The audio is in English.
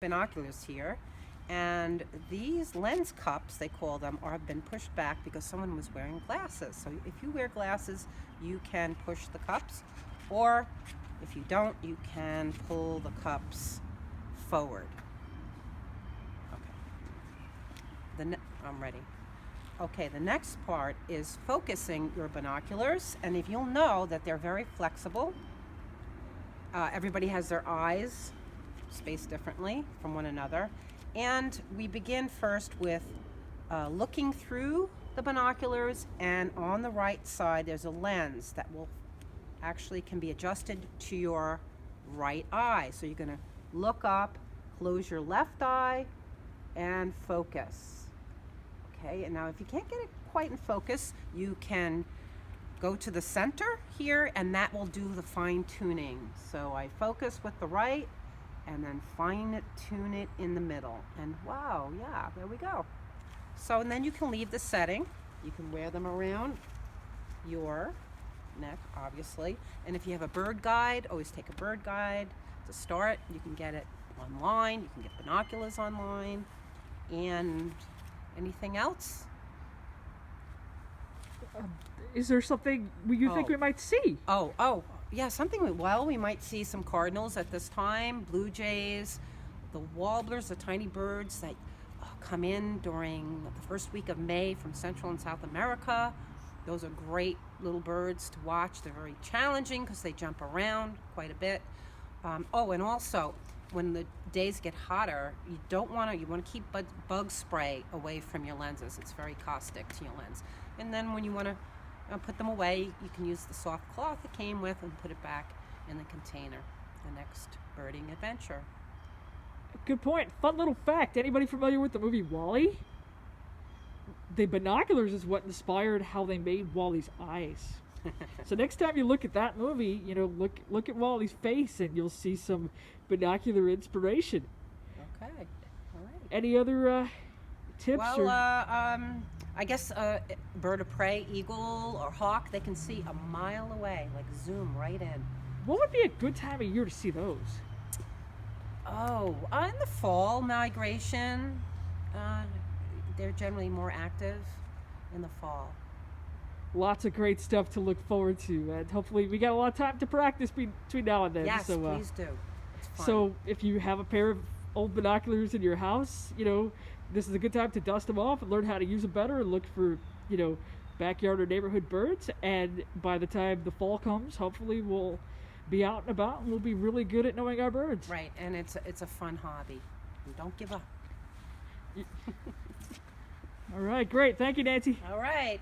Binoculars here, and these lens cups, they call them, have been pushed back because someone was wearing glasses. So if you wear glasses, you can push the cups, or if you don't, you can pull the cups forward. Okay, I'm ready. Okay, the next part is focusing your binoculars, and if you'll know that they're very flexible. Everybody has their eyes spaced differently from one another, and we begin first with looking through the binoculars, and on the right side there's a lens that will actually can be adjusted to your right eye. So you're going to look up, close your left eye, and focus. Okay, and now if you can't get it quite in focus, you can go to the center here, and that will do the fine tuning. So I focus with the right and then fine tune it in the middle, and wow, yeah, there we go. So, and then you can leave the setting. You can wear them around your neck, obviously, and if you have a bird guide, always take a bird guide to start. You can get it online, you can get binoculars online. And anything else? Is there something you think we might see? Yeah, something. Well, we might see some cardinals at this time, blue jays, the warblers, the tiny birds that come in during the first week of May from Central and South America. Those are great little birds to watch. They're very challenging because they jump around quite a bit. And also, when the days get hotter, you want to keep bug spray away from your lenses. It's very caustic to your lens. And then when you want to put them away, you can use the soft cloth it came with and put it back in the container. The next birding adventure. Good point. Fun little fact. Anybody familiar with the movie WALL-E? The binoculars is what inspired how they made WALL-E's eyes. So next time you look at that movie, look at WALL-E's face, and you'll see some binocular inspiration. Okay. All right. Any other tips? Well, I guess bird of prey, eagle or hawk, they can see a mile away, like zoom right in. What would be a good time of year to see those? In the fall migration. They're generally more active in the fall. Lots of great stuff to look forward to, and hopefully we got a lot of time to practice between now and then. Yes, please do. It's fun. So if you have a pair of old binoculars in your house, this is a good time to dust them off and learn how to use them better, and look for backyard or neighborhood birds. And by the time the fall comes, hopefully we'll be out and about, and we'll be really good at knowing our birds. Right, and it's a fun hobby. And don't give up. All right, great. Thank you, Nancy. All right.